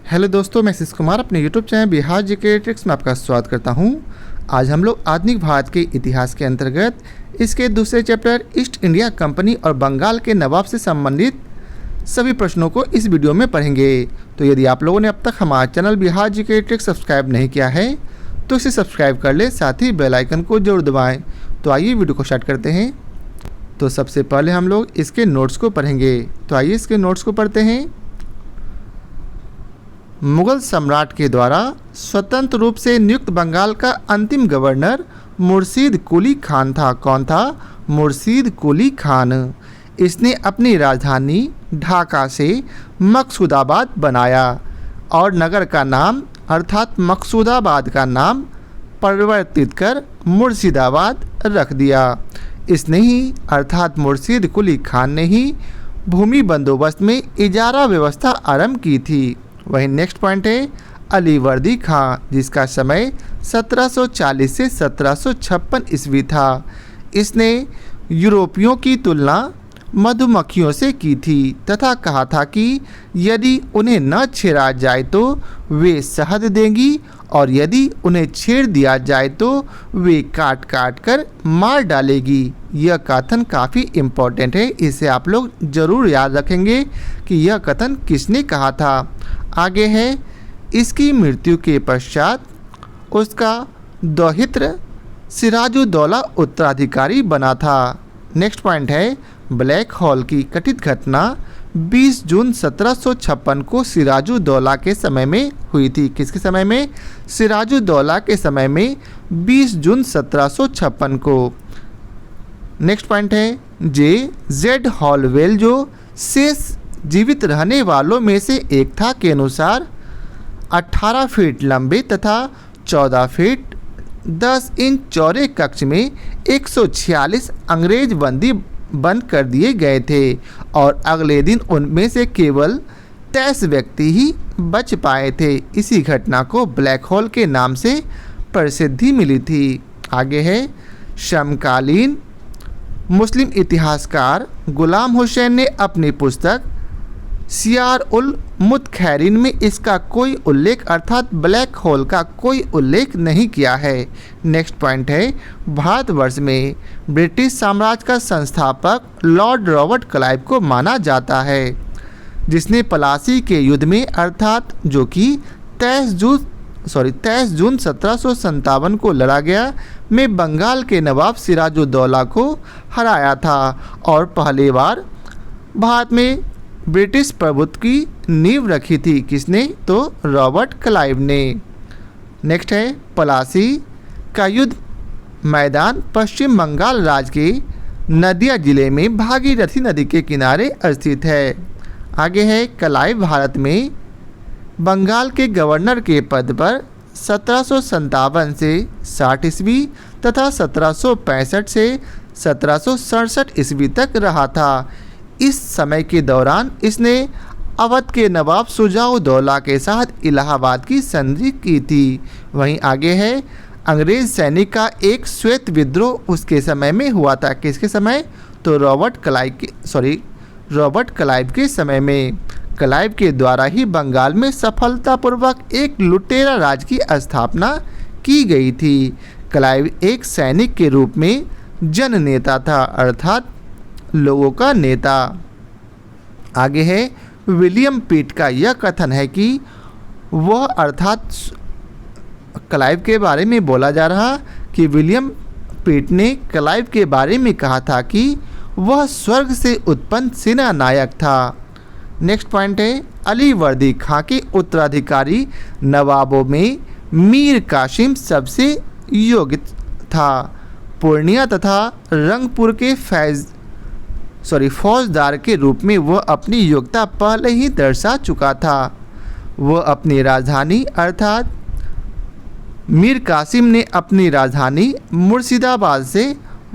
Hello दोस्तों, मैं आशीष कुमार अपने YouTube channel Bihar GK tricks में आपका स्वागत करता हूं। आज हम लोग आधुनिक भारत के इतिहास के अंतर्गत इसके दूसरे चैप्टर ईस्ट इंडिया कंपनी और बंगाल के नवाब से संबंधित सभी प्रश्नों को इस वीडियो में पढ़ेंगे। तो यदि आप लोगों ने अब तक हमारा channel Bihar GK tricks subscribe नहीं किया है तो इसे सब्सक्राइब कर ले, साथ ही बेल आइकन को जरूर दबाएँ। तो आइए वीडियो को स्टार्ट करते हैं। तो सबसे पहले हम लोग इसके नोट्स को पढ़ेंगे। तो आइए इसके नोट्स को पढ़ते हैं। मुगल सम्राट के द्वारा स्वतंत्र रूप से नियुक्त बंगाल का अंतिम गवर्नर मुर्शीद कुली खान था। कौन था? मुर्शीद कुली खान। इसने अपनी राजधानी ढाका से मकसूदाबाद बनाया और नगर का नाम अर्थात मकसूदाबाद का नाम परिवर्तित कर मुर्शिदाबाद रख दिया। इसने ही अर्थात मुर्शीद कुली खान ने ही भूमि बंदोबस्त में इजारा व्यवस्था आरंभ की थी। वहीं नेक्स्ट पॉइंट है अलीवर्दी खां, जिसका समय 1740 से 1756 ईस्वी था। इसने यूरोपियों की तुलना मधुमक्खियों से की थी तथा कहा था कि यदि उन्हें न छेड़ा जाए तो वे शहद देंगी और यदि उन्हें छेड़ दिया जाए तो वे काट काट कर मार डालेगी। यह कथन काफ़ी इम्पोर्टेंट है, इसे आप लोग ज़रूर याद रखेंगे कि यह कथन किसने कहा था। आगे है इसकी मृत्यु के पश्चात उसका दौहित्र सिराजुद्दौला उत्तराधिकारी बना था। नेक्स्ट पॉइंट है ब्लैक हॉल की कथित घटना 20 जून 1756 को सिराजुद्दौला के समय में हुई थी। किसके समय में? सिराजुद्दौला के समय में 20 जून 1756 को। नेक्स्ट पॉइंट है जेड हॉलवेल, जो शेष जीवित रहने वालों में से एक था, के अनुसार 18 फीट लंबे तथा 14 फीट 10 इंच चौड़े कक्ष में 146 अंग्रेज बंदी बंद कर दिए गए थे और अगले दिन उनमें से केवल 23 व्यक्ति ही बच पाए थे। इसी घटना को ब्लैक होल के नाम से प्रसिद्धि मिली थी। आगे है समकालीन मुस्लिम इतिहासकार गुलाम हुसैन ने अपनी पुस्तक सियार उल मुतखैरिन में इसका कोई उल्लेख अर्थात ब्लैक होल का कोई उल्लेख नहीं किया है। नेक्स्ट पॉइंट है भारतवर्ष में ब्रिटिश साम्राज्य का संस्थापक लॉर्ड रॉबर्ट क्लाइव को माना जाता है, जिसने पलासी के युद्ध में अर्थात जो कि 23 जून 1757 को लड़ा गया में बंगाल के नवाब सिराजुद्दौला को हराया था और पहली बार भारत में ब्रिटिश प्रभुत्व की नींव रखी थी। किसने? तो रॉबर्ट क्लाइव ने। नेक्स्ट है पलासी का युद्ध मैदान पश्चिम बंगाल राज्य के नदिया जिले में भागीरथी नदी के किनारे स्थित है। आगे है क्लाइव भारत में बंगाल के गवर्नर के पद पर 1757 से 60 ईस्वी तथा 1765 से 1767 ईस्वी तक रहा था। इस समय के दौरान इसने अवध के नवाब शुजाउद्दौला के साथ इलाहाबाद की संधि की थी। वहीं आगे है अंग्रेज सैनिक का एक श्वेत विद्रोह उसके समय में हुआ था। किसके समय? तो रॉबर्ट क्लाइव के समय में। क्लाइव के द्वारा ही बंगाल में सफलतापूर्वक एक लुटेरा राज की स्थापना की गई थी। क्लाइव एक सैनिक के रूप में जननेता था अर्थात लोगों का नेता। आगे है विलियम पिट का यह कथन है कि वह अर्थात क्लाइव के बारे में बोला जा रहा कि विलियम पिट ने क्लाइव के बारे में कहा था कि वह स्वर्ग से उत्पन्न सेना नायक था। नेक्स्ट पॉइंट है अलीवर्दी खां के उत्तराधिकारी नवाबों में मीर कासिम सबसे योग्य था। पूर्णिया तथा रंगपुर के फौजदार के रूप में वह अपनी योग्यता पहले ही दर्शा चुका था। वह अपनी राजधानी अर्थात मीर कासिम ने अपनी राजधानी मुर्शिदाबाद से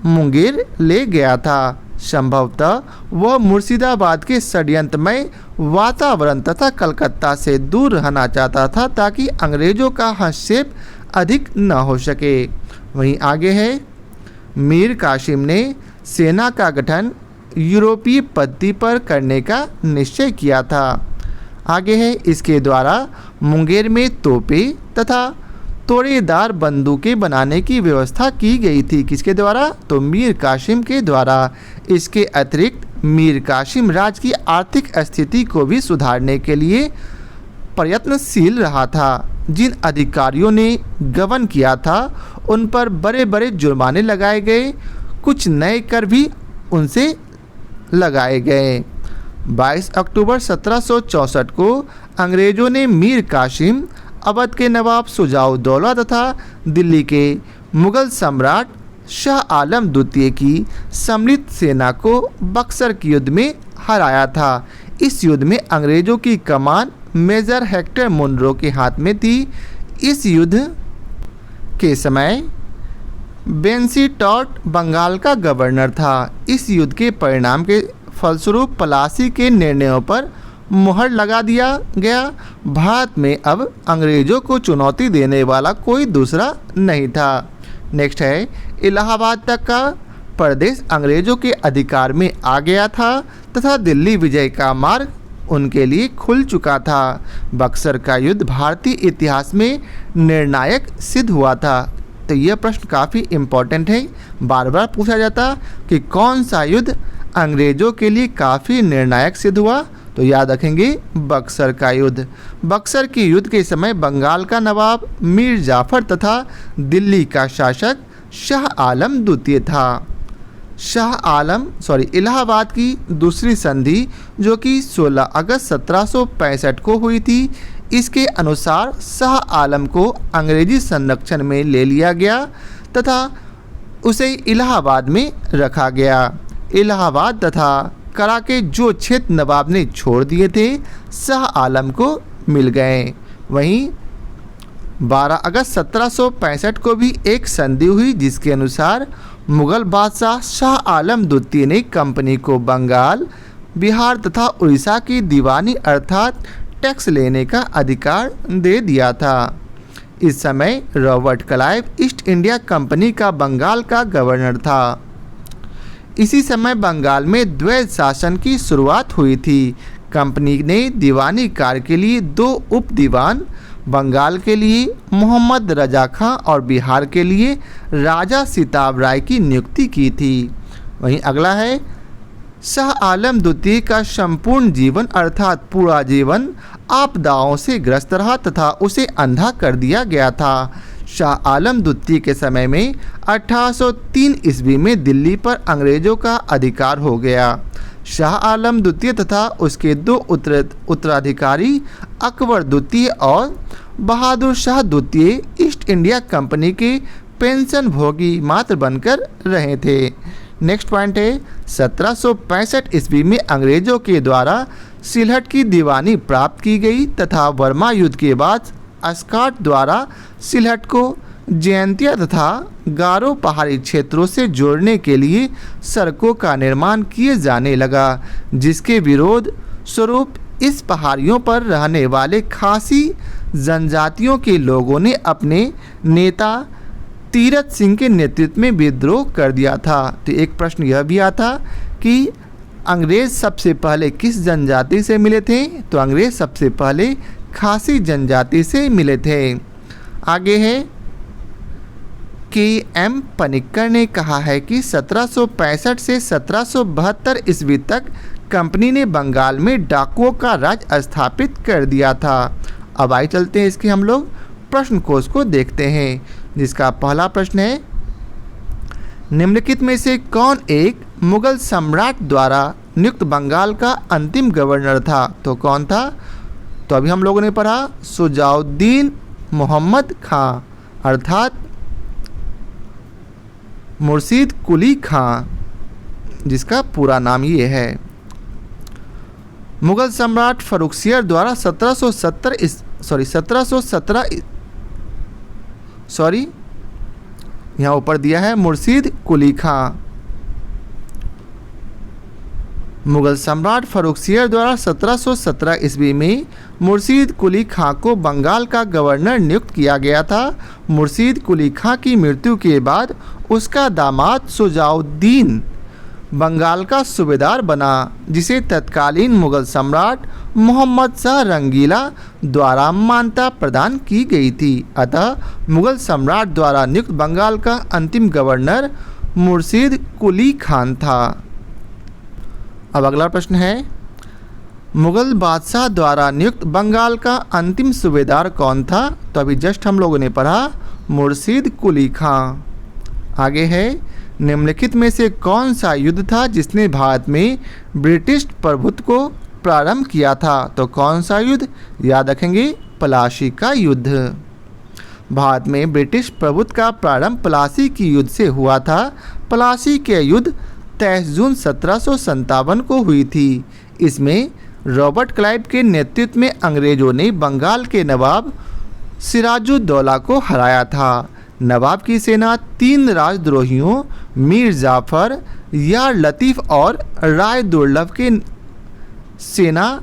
मुंगेर ले गया था। संभवतः वह मुर्शिदाबाद के षड्यंत्रमय वातावरण तथा कलकत्ता से दूर रहना चाहता था ताकि अंग्रेजों का हस्तक्षेप अधिक न हो सके। वहीं आगे है मीर कासिम ने सेना का गठन यूरोपीय पद्धति पर करने का निश्चय किया था। आगे है, इसके द्वारा मुंगेर में तोपें तथा तोड़ेदार बंदूकें बनाने की व्यवस्था की गई थी। किसके द्वारा? तो मीर कासिम के द्वारा। इसके अतिरिक्त मीर कासिम राज्य की आर्थिक स्थिति को भी सुधारने के लिए प्रयत्नशील रहा था। जिन अधिकारियों ने गबन किया था उन पर बड़े बड़े जुर्माने लगाए गए, कुछ नए कर भी उनसे लगाए गए। 22 अक्टूबर 1764 को अंग्रेज़ों ने मीर कासिम, अवध के नवाब शुजाउद्दौला तथा दिल्ली के मुग़ल सम्राट शाह आलम द्वितीय की सम्मिलित सेना को बक्सर के युद्ध में हराया था। इस युद्ध में अंग्रेज़ों की कमान मेजर हेक्टर मुनरो के हाथ में थी। इस युद्ध के समय बेंसी टॉट बंगाल का गवर्नर था। इस युद्ध के परिणाम के फलस्वरूप प्लासी के निर्णयों पर मुहर लगा दिया गया। भारत में अब अंग्रेज़ों को चुनौती देने वाला कोई दूसरा नहीं था। नेक्स्ट है, इलाहाबाद तक का प्रदेश अंग्रेज़ों के अधिकार में आ गया था तथा दिल्ली विजय का मार्ग उनके लिए खुल चुका था। बक्सर का युद्ध भारतीय इतिहास में निर्णायक सिद्ध हुआ था। तो यह प्रश्न काफ़ी इम्पोर्टेंट है, बार बार पूछा जाता कि कौन सा युद्ध अंग्रेज़ों के लिए काफ़ी निर्णायक सिद्ध हुआ। तो याद रखेंगे बक्सर का युद्ध। बक्सर के युद्ध के समय बंगाल का नवाब मीर जाफ़र तथा दिल्ली का शासक शाह आलम द्वितीय था। इलाहाबाद की दूसरी संधि जो कि 16 अगस्त 1765 को हुई थी, इसके अनुसार शाह आलम को अंग्रेजी संरक्षण में ले लिया गया तथा उसे इलाहाबाद में रखा गया। इलाहाबाद तथा करा के जो क्षेत्र नवाब ने छोड़ दिए थे शाह आलम को मिल गए। वहीं 12 अगस्त 1765 को भी एक संधि हुई जिसके अनुसार मुग़ल बादशाह शाह आलम द्वितीय ने कंपनी को बंगाल, बिहार तथा उड़ीसा की दीवानी अर्थात टैक्स लेने का अधिकार दे दिया था। इस समय Robert Clive east India company का बंगाल का गवर्नर था। इसी समय बंगाल में द्वैध शासन की शुरुआत हुई थी। कंपनी ने दीवानी कार्य के लिए 2 उप दीवान, बंगाल के लिए मोहम्मद रजा खां और बिहार के लिए राजा सिताब राय की नियुक्ति की थी। वहीं अगला है, शाह आलम द्वितीय का संपूर्ण जीवन अर्थात पूरा जीवन आपदाओं से ग्रस्त रहा तथा उसे अंधा कर दिया गया था। शाह आलम द्वितीय के समय में 1803 ईस्वी में दिल्ली पर अंग्रेज़ों का अधिकार हो गया। शाह आलम द्वितीय तथा उसके 2 उत्तराधिकारी अकबर द्वितीय और बहादुर शाह द्वितीय ईस्ट इंडिया कंपनी के पेंशन भोगी मात्र बनकर रहे थे। नेक्स्ट पॉइंट है, 1765 ईस्वी में अंग्रेज़ों के द्वारा सिलहट की दीवानी प्राप्त की गई तथा बर्मा युद्ध के बाद अस्काट द्वारा सिलहट को जयंतिया तथा गारो पहाड़ी क्षेत्रों से जोड़ने के लिए सड़कों का निर्माण किए जाने लगा, जिसके विरोध स्वरूप इस पहाड़ियों पर रहने वाले खासी जनजातियों के लोगों ने अपने नेता तीरथ सिंह के नेतृत्व में विद्रोह कर दिया था। तो एक प्रश्न यह भी आता कि अंग्रेज़ सबसे पहले किस जनजाति से मिले थे? तो अंग्रेज़ सबसे पहले खासी जनजाति से मिले थे। आगे है, के.एम. पनिक्कर ने कहा है कि 1765 से 1772 ईस्वी तक कंपनी ने बंगाल में डाकुओं का राज स्थापित कर दिया था। अब आइए चलते हैं इसके हम लोग प्रश्न कोश को देखते हैं, जिसका पहला प्रश्न है, निम्नलिखित में से कौन एक मुग़ल सम्राट द्वारा नियुक्त बंगाल का अंतिम गवर्नर था? तो कौन था? तो अभी हम लोगों ने पढ़ा शुजाउद्दीन मोहम्मद खां अर्थात मुर्शीद कुली खां, जिसका पूरा नाम ये है। मुग़ल सम्राट फर्रुखसियर द्वारा 1717 यहाँ ऊपर दिया है मुर्शीद कुली खां। मुग़ल सम्राट फर्रुखसियर द्वारा 1717 ईस्वी में मुर्शीद कुली खां को बंगाल का गवर्नर नियुक्त किया गया था। मुर्शीद कुली खां की मृत्यु के बाद उसका दामाद शुजाउद्दीन बंगाल का सूबेदार बना, जिसे तत्कालीन मुगल सम्राट मोहम्मद शाह रंगीला द्वारा मान्यता प्रदान की गई थी। अतः मुगल सम्राट द्वारा नियुक्त बंगाल का अंतिम गवर्नर मुर्शीद कुली खान था। अब अगला प्रश्न है, मुगल बादशाह द्वारा नियुक्त बंगाल का अंतिम सूबेदार कौन था? तो अभी जस्ट हम लोगों ने पढ़ा मुर्शीद कुली खान। आगे है, निम्नलिखित में से कौन सा युद्ध था जिसने भारत में ब्रिटिश प्रभुत्व को प्रारंभ किया था? तो कौन सा युद्ध? याद रखेंगे, प्लासी का युद्ध। भारत में ब्रिटिश प्रभुत्व का प्रारंभ प्लासी की युद्ध से हुआ था। प्लासी के युद्ध 23 जून 1757 को हुई थी। इसमें रॉबर्ट क्लाइव के नेतृत्व में अंग्रेजों ने बंगाल के नवाब सिराजुद्दौला को हराया था। नवाब की सेना 3 राजद्रोहियों मीर जाफर, यार लतीफ़ और राय दुर्लभ के सेना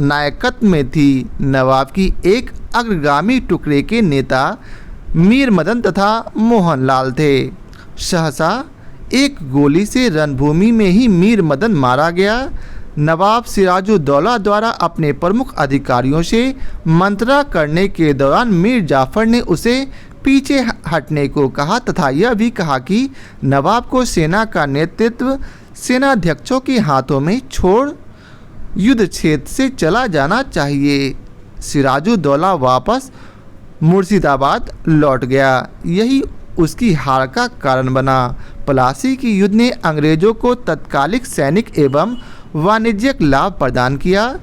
नायकत्व में थी। नवाब की एक अग्रगामी टुकड़े के नेता मीर मदन तथा मोहनलाल थे। सहसा एक गोली से रणभूमि में ही मीर मदन मारा गया। नवाब सिराजुद्दौला द्वारा अपने प्रमुख अधिकारियों से मंत्रणा करने के दौरान मीर जाफर ने उसे पीछे हटने को कहा तथा यह भी कहा कि नवाब को सेना का नेतृत्व सेनाध्यक्षों के हाथों में छोड़ युद्ध क्षेत्र से चला जाना चाहिए। सिराजुद्दौला वापस मुर्शिदाबाद लौट गया। यही उसकी हार का कारण बना। प्लासी की युद्ध ने अंग्रेजों को तत्कालिक सैनिक एवं वाणिज्यिक लाभ प्रदान किया।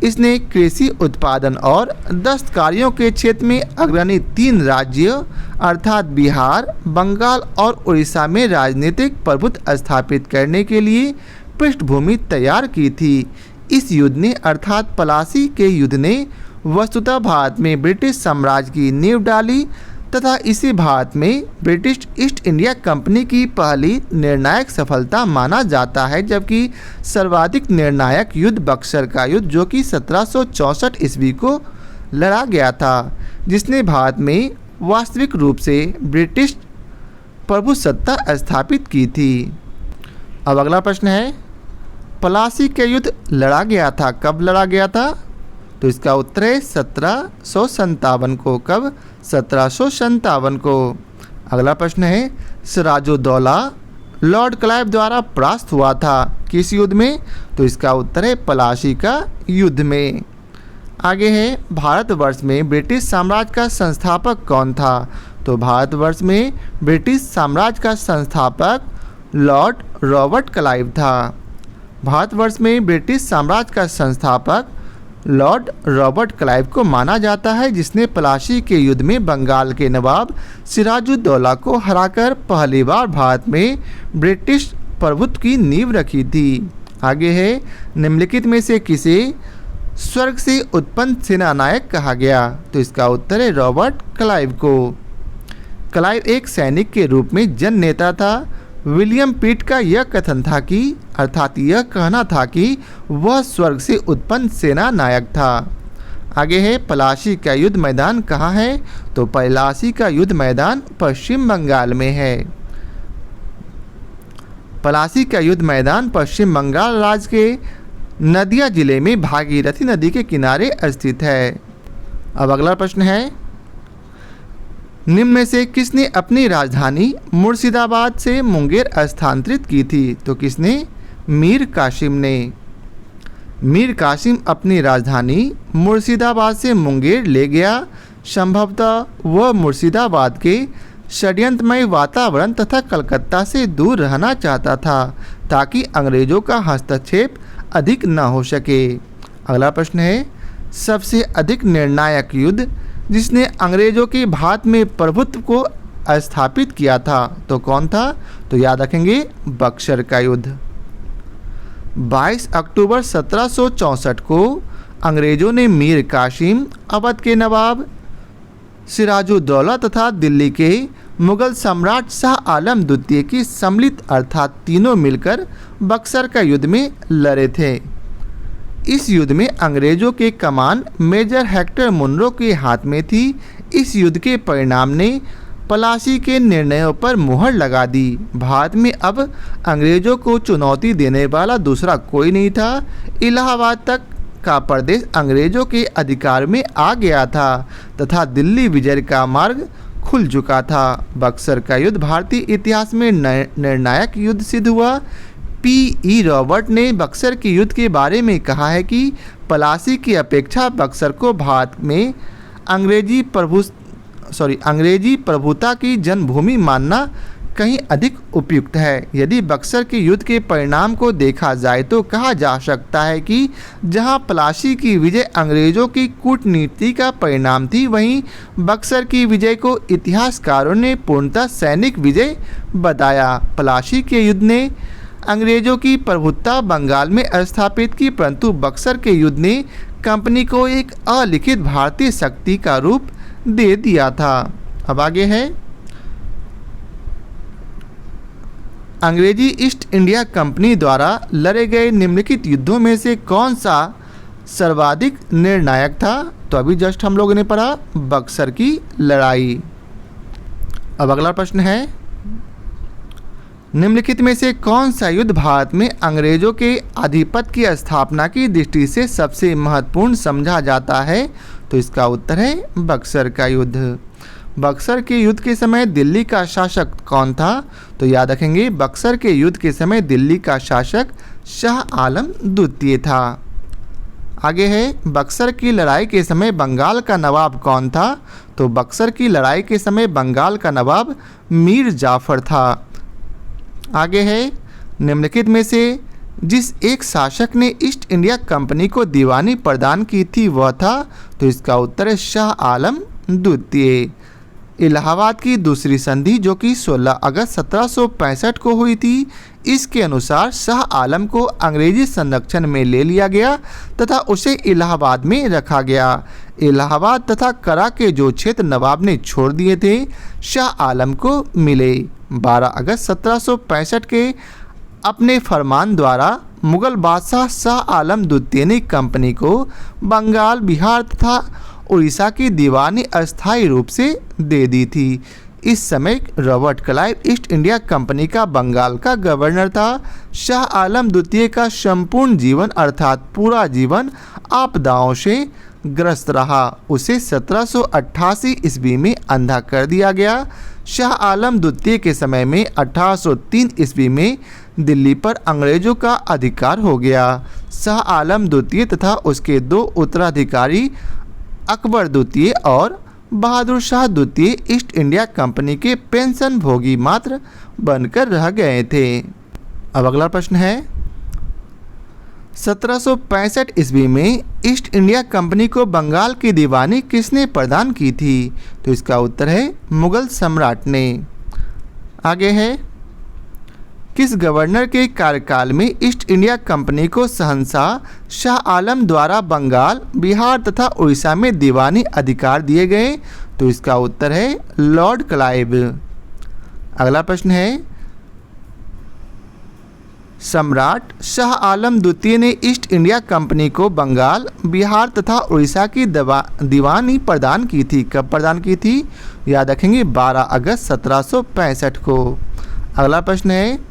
इसने कृषि उत्पादन और दस्तकारियों के क्षेत्र में अग्रणी 3 राज्य अर्थात बिहार, बंगाल और उड़ीसा में राजनीतिक प्रभुत्व स्थापित करने के लिए पृष्ठभूमि तैयार की थी। इस युद्ध ने अर्थात प्लासी के युद्ध ने वस्तुतः भारत में ब्रिटिश साम्राज्य की नींव डाली तथा इसे भारत में ब्रिटिश ईस्ट इंडिया कंपनी की पहली निर्णायक सफलता माना जाता है। जबकि सर्वाधिक निर्णायक युद्ध बक्सर का युद्ध, जो कि 1764 ईस्वी को लड़ा गया था, जिसने भारत में वास्तविक रूप से ब्रिटिश प्रभुसत्ता स्थापित की थी। अब अगला प्रश्न है, प्लासी का युद्ध लड़ा गया था, कब लड़ा गया था? तो इसका उत्तर है 1757 को। कब? 1757 को। अगला प्रश्न है, सिराजुद्दौला लॉर्ड क्लाइव द्वारा परास्त हुआ था, किस युद्ध में? तो इसका उत्तर है प्लासी का युद्ध में। आगे है, भारतवर्ष में ब्रिटिश साम्राज्य का संस्थापक कौन था? तो भारतवर्ष में ब्रिटिश साम्राज्य का संस्थापक लॉर्ड रॉबर्ट क्लाइव था। भारतवर्ष में ब्रिटिश साम्राज्य का संस्थापक लॉर्ड रॉबर्ट क्लाइव को माना जाता है, जिसने प्लासी के युद्ध में बंगाल के नवाब सिराजुद्दौला को हराकर पहली बार भारत में ब्रिटिश प्रभुत्व की नींव रखी थी। आगे है, निम्नलिखित में से किसे स्वर्ग से उत्पन्न सेनानायक कहा गया? तो इसका उत्तर है रॉबर्ट क्लाइव को। क्लाइव एक सैनिक के रूप में जन नेता था। विलियम पिट का यह कथन था कि अर्थात यह कहना था कि वह स्वर्ग से उत्पन्न सेना नायक था। आगे है, प्लासी का युद्ध मैदान कहाँ है? तो प्लासी का युद्ध मैदान पश्चिम बंगाल में है। प्लासी का युद्ध मैदान पश्चिम बंगाल राज्य के नदिया जिले में भागीरथी नदी के किनारे स्थित है। अब अगला प्रश्न है, निम्न में से किसने अपनी राजधानी मुर्शिदाबाद से मुंगेर स्थानांतरित की थी? तो किसने? मीर कासिम ने। मीर कासिम अपनी राजधानी मुर्शिदाबाद से मुंगेर ले गया। संभवतः वह मुर्शिदाबाद के षड्यंत्रमय वातावरण तथा कलकत्ता से दूर रहना चाहता था, ताकि अंग्रेजों का हस्तक्षेप अधिक न हो सके। अगला प्रश्न है, सबसे अधिक निर्णायक युद्ध जिसने अंग्रेजों के भारत में प्रभुत्व को स्थापित किया था, तो कौन था? तो याद रखेंगे, बक्सर का युद्ध। 22 अक्टूबर 1764 को अंग्रेजों ने मीर कासिम, अवध के नवाब सिराजुद्दौला तथा दिल्ली के मुगल सम्राट शाह आलम द्वितीय की सम्मिलित अर्थात तीनों मिलकर बक्सर का युद्ध में लड़े थे। इस युद्ध में अंग्रेजों के कमान मेजर हेक्टर मुनरो के हाथ में थी। इस युद्ध के परिणाम ने प्लासी के निर्णयों पर मुहर लगा दी। भारत में अब अंग्रेजों को चुनौती देने वाला दूसरा कोई नहीं था। इलाहाबाद तक का प्रदेश अंग्रेजों के अधिकार में आ गया था तथा दिल्ली विजय का मार्ग खुल चुका था। बक्सर का युद्ध भारतीय इतिहास में निर्णायक युद्ध सिद्ध हुआ। P.E. रॉबर्ट ने बक्सर के युद्ध के बारे में कहा है कि प्लासी की अपेक्षा बक्सर को भारत में अंग्रेजी प्रभुता की जन्मभूमि मानना कहीं अधिक उपयुक्त है। यदि बक्सर के युद्ध के परिणाम को देखा जाए तो कहा जा सकता है कि जहां प्लासी की विजय अंग्रेजों की कूटनीति का परिणाम थी, वहीं बक्सर की विजय को इतिहासकारों ने पूर्णतः सैनिक विजय बताया। प्लासी के युद्ध ने अंग्रेजों की प्रभुत्ता बंगाल में स्थापित की, परंतु बक्सर के युद्ध ने कंपनी को एक अलिखित भारतीय शक्ति का रूप दे दिया था। अब आगे है, अंग्रेजी ईस्ट इंडिया कंपनी द्वारा लड़े गए निम्नलिखित युद्धों में से कौन सा सर्वाधिक निर्णायक था? तो अभी जस्ट हम लोगों ने पढ़ा बक्सर की लड़ाई। अब अगला प्रश्न है, निम्नलिखित में से कौन सा युद्ध भारत में अंग्रेजों के आधिपत्य की स्थापना की दृष्टि से सबसे महत्वपूर्ण समझा जाता है? तो इसका उत्तर है बक्सर का युद्ध। बक्सर के युद्ध के समय दिल्ली का शासक कौन था? तो याद रखेंगे, बक्सर के युद्ध के समय दिल्ली का शासक शाह आलम द्वितीय था। आगे है, बक्सर की लड़ाई के समय बंगाल का नवाब कौन था? तो बक्सर की लड़ाई के समय बंगाल का नवाब मीर जाफर था। आगे है, निम्नलिखित में से जिस एक शासक ने ईस्ट इंडिया कंपनी को दीवानी प्रदान की थी वह था? तो इसका उत्तर है शाह आलम द्वितीय। इलाहाबाद की दूसरी संधि जो कि 16 अगस्त 1765 को हुई थी, इसके अनुसार शाह आलम को अंग्रेजी संरक्षण में ले लिया गया तथा उसे इलाहाबाद में रखा गया। इलाहाबाद तथा करा के जो क्षेत्र नवाब ने छोड़ दिए थे, शाह आलम को मिले। 12 अगस्त 1765 के अपने फरमान द्वारा मुगल बादशाह शाह आलम द्वितीय ने कंपनी को बंगाल, बिहार तथा उड़ीसा की दीवानी अस्थायी रूप से दे दी थी। इस समय Robert Clive east India company का बंगाल का गवर्नर था। शाह आलम द्वितीय का संपूर्ण जीवन अर्थात पूरा जीवन आपदाओं से ग्रस्त रहा। उसे 1788 ईस्वी में अंधा कर दिया गया। शाह आलम द्वितीय के समय में 1803 ईस्वी में दिल्ली पर अंग्रेजों का अधिकार हो गया। शाह आलम द्वितीय तथा उसके दो उत्तराधिकारी अकबर द्वितीय और बहादुर शाह द्वितीय ईस्ट इंडिया कंपनी के पेंशन भोगी मात्र बनकर रह गए थे। अब अगला प्रश्न है, 1765 ईस्वी में ईस्ट इंडिया कंपनी को बंगाल की दीवानी किसने प्रदान की थी? तो इसका उत्तर है मुगल सम्राट ने। आगे है, किस गवर्नर के कार्यकाल में ईस्ट इंडिया कंपनी को शहंशाह शाह आलम द्वारा बंगाल, बिहार तथा उड़ीसा में दीवानी अधिकार दिए गए? तो इसका उत्तर है लॉर्ड क्लाइव। अगला प्रश्न है, सम्राट शाह आलम द्वितीय ने ईस्ट इंडिया कंपनी को बंगाल, बिहार तथा उड़ीसा की दीवानी प्रदान की थी। कब प्रदान की थी? याद रखेंगे 12 अगस्त 1765 को। अगला प्रश्न है,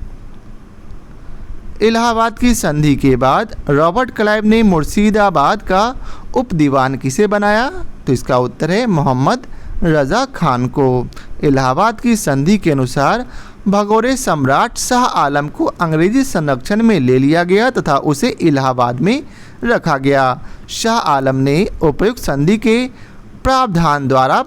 इलाहाबाद की संधि के बाद रॉबर्ट क्लाइव ने मुर्शिदाबाद का उप दीवान किसे बनाया? तो इसका उत्तर है मोहम्मद रजा खान को। इलाहाबाद की संधि के अनुसार भगोड़े सम्राट शाह आलम को अंग्रेजी संरक्षण में ले लिया गया तथा उसे इलाहाबाद में रखा गया। शाह आलम ने उपयुक्त संधि के प्रावधान द्वारा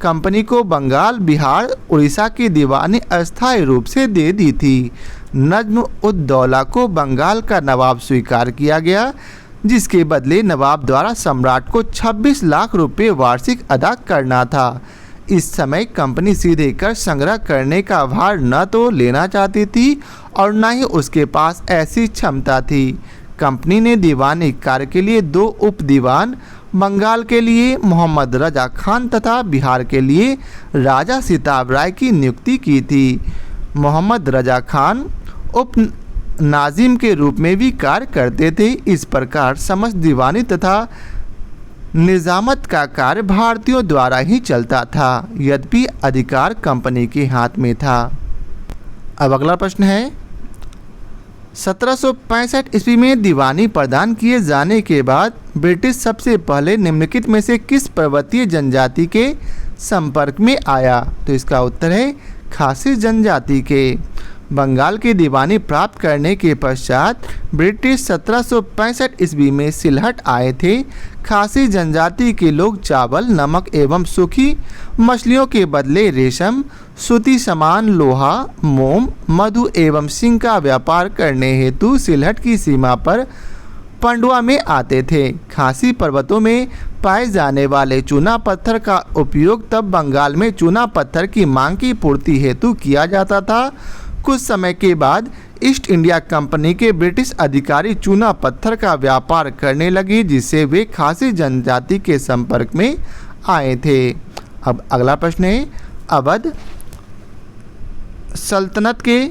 कंपनी को बंगाल, बिहार, उड़ीसा की दीवानी अस्थायी रूप से दे दी थी। नज्म उद दौला को बंगाल का नवाब स्वीकार किया गया, जिसके बदले नवाब द्वारा सम्राट को 26 लाख रुपए वार्षिक अदा करना था। इस समय कंपनी सीधे कर संग्रह करने का भार न तो लेना चाहती थी और न ही उसके पास ऐसी क्षमता थी। कंपनी ने दीवानी कार्य के लिए 2 उप दीवान, बंगाल के लिए मोहम्मद रजा खान तथा बिहार के लिए राजा सिताब राय की नियुक्ति की थी। मोहम्मद रजा खान उप नाजिम के रूप में भी कार्य करते थे। इस प्रकार समस्त दीवानी तथा निजामत का कार्य भारतीयों द्वारा ही चलता था, यद्यपि अधिकार कंपनी के हाथ में था। अब अगला प्रश्न है, 1765 ईस्वी में दीवानी प्रदान किए जाने के बाद ब्रिटिश सबसे पहले निम्नलिखित में से किस पर्वतीय जनजाति के संपर्क में आया? तो इसका उत्तर है खासी जनजाति के। बंगाल की दीवानी प्राप्त करने के पश्चात ब्रिटिश 1765 ईस्वी में सिलहट आए थे। खासी जनजाति के लोग चावल, नमक एवं सूखी मछलियों के बदले रेशम, सूती सामान, लोहा, मोम, मधु एवं सिंह का व्यापार करने हेतु सिलहट की सीमा पर पंडुआ में आते थे। खासी पर्वतों में पाए जाने वाले चूना पत्थर का उपयोग तब बंगाल में चूना पत्थर की मांग की पूर्ति हेतु किया जाता था। कुछ समय के बाद ईस्ट इंडिया कंपनी के ब्रिटिश अधिकारी चूना पत्थर का व्यापार करने लगे, जिससे वे खासी जनजाति के संपर्क में आए थे। अब अगला प्रश्न है, अवध सल्तनत के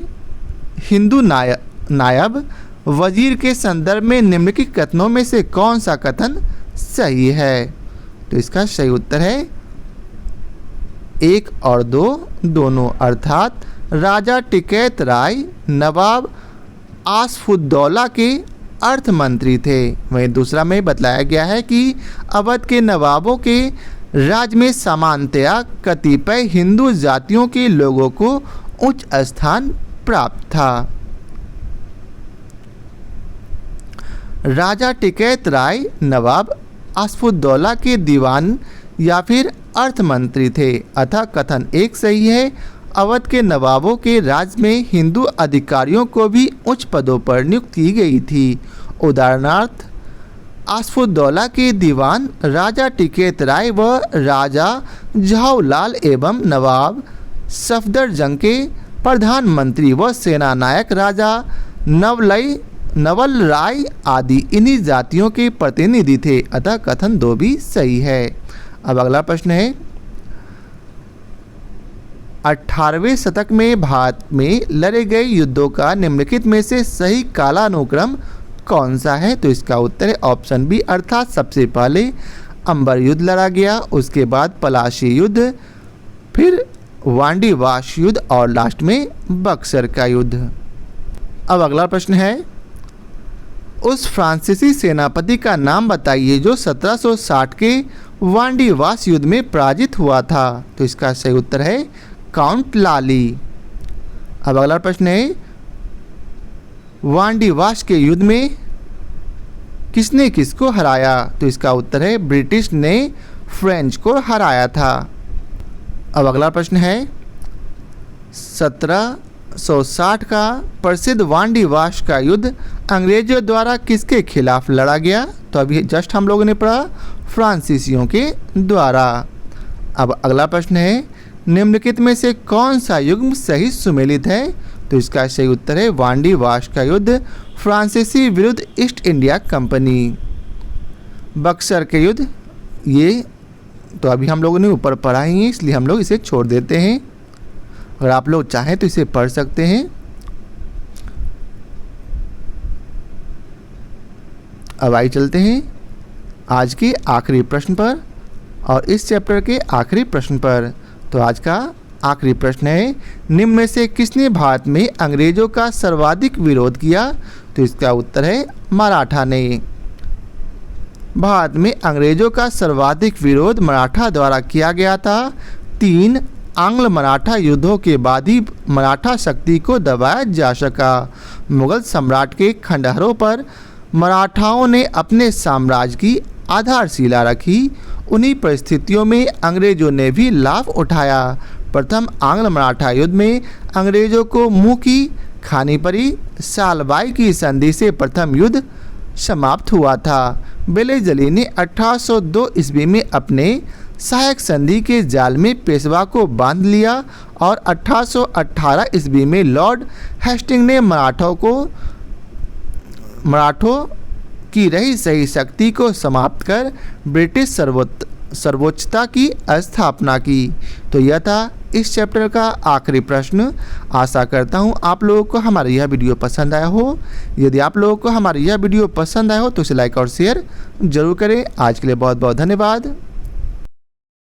हिंदू नायब वजीर के संदर्भ में निम्नलिखित कथनों में से कौन सा कथन सही है? तो इसका सही उत्तर है 1 और 2 दोनों, अर्थात राजा टिकैत राय नवाब आसफुद्दौला के अर्थ मंत्री थे। वहीं दूसरा में बतलाया गया है कि अवध के नवाबों के राज में सामान्यतया कतिपय हिंदू जातियों के लोगों को उच्च स्थान प्राप्त था। राजा टिकैत राय नवाब आसफुद्दौला के दीवान या फिर अर्थ मंत्री थे, अतः कथन 1 सही है। अवध के नवाबों के राज में हिंदू अधिकारियों को भी उच्च पदों पर नियुक्त की गई थी। उदाहरणार्थ आसफुद्दौला के दीवान राजा टिकैत राय व राजा जवाहरलाल एवं नवाब सफदरजंग के प्रधानमंत्री व सेना नायक राजा नवल राय आदि इन्हीं जातियों के प्रतिनिधि थे, अतः कथन 2 भी सही है। अब अगला प्रश्न है, 18वें शतक में भारत में लड़े गए युद्धों का निम्नलिखित में से सही कालानुक्रम कौन सा है? तो इसका उत्तर है ऑप्शन बी, अर्थात सबसे पहले अंबर युद्ध लड़ा गया, उसके बाद पलाशी युद्ध, फिर वांडीवाश युद्ध और लास्ट में बक्सर का युद्ध। अब अगला प्रश्न है, उस फ्रांसीसी सेनापति का नाम बताइए जो 1760 के वांडीवाश युद्ध में पराजित हुआ था। तो इसका सही उत्तर है काउंट लाली। अब अगला प्रश्न है, वांडीवाश के युद्ध में किसने किसको हराया? तो इसका उत्तर है ब्रिटिश ने फ्रेंच को हराया था। अब अगला प्रश्न है, 1760 का प्रसिद्ध वांडीवाश का युद्ध अंग्रेजों द्वारा किसके खिलाफ लड़ा गया? तो अभी जस्ट हम लोगों ने पढ़ा फ्रांसीसियों के द्वारा। अब अगला प्रश्न है, निम्नलिखित में से कौन सा युग्म सही सुमेलित है? तो इसका सही उत्तर है वांडीवाश का युद्ध फ्रांसीसी विरुद्ध ईस्ट इंडिया कंपनी। बक्सर के युद्ध, ये तो अभी हम लोगों ने ऊपर पढ़ा ही है, इसलिए हम लोग इसे छोड़ देते हैं। अगर आप लोग चाहें तो इसे पढ़ सकते हैं। अब आइए चलते हैं आज के आखिरी प्रश्न पर और इस चैप्टर के आखिरी प्रश्न पर। तो आज का आखिरी प्रश्न है, निम्न में से किसने भारत में अंग्रेजों का सर्वाधिक विरोध किया? तो इसका उत्तर है मराठा ने। भारत में अंग्रेजों का सर्वाधिक विरोध मराठा द्वारा किया गया था। 3 आंग्ल मराठा युद्धों के बाद ही मराठा शक्ति को दबाया जा सका। मुगल सम्राट के खंडहरों पर मराठाओं ने अपने साम्राज्य की आधारशिला रखी। उन्हीं परिस्थितियों में अंग्रेजों ने भी लाभ उठाया। प्रथम आंग्ल मराठा युद्ध में अंग्रेजों को मुंह की खानी पड़ी। सालबाई की संधि से प्रथम युद्ध समाप्त हुआ था। बेलेजली ने 1802 ईस्वी में अपने सहायक संधि के जाल में पेशवा को बांध लिया और 1818 ईस्वी में लॉर्ड हेस्टिंग ने मराठों की रही सही शक्ति को समाप्त कर ब्रिटिश सर्वोच्चता की स्थापना की। तो यह था इस चैप्टर का आखिरी प्रश्न। आशा करता हूँ आप लोगों को हमारा यह वीडियो पसंद आया हो। यदि आप लोगों को हमारी यह वीडियो पसंद आया हो तो इसे लाइक और शेयर जरूर करें। आज के लिए बहुत बहुत धन्यवाद।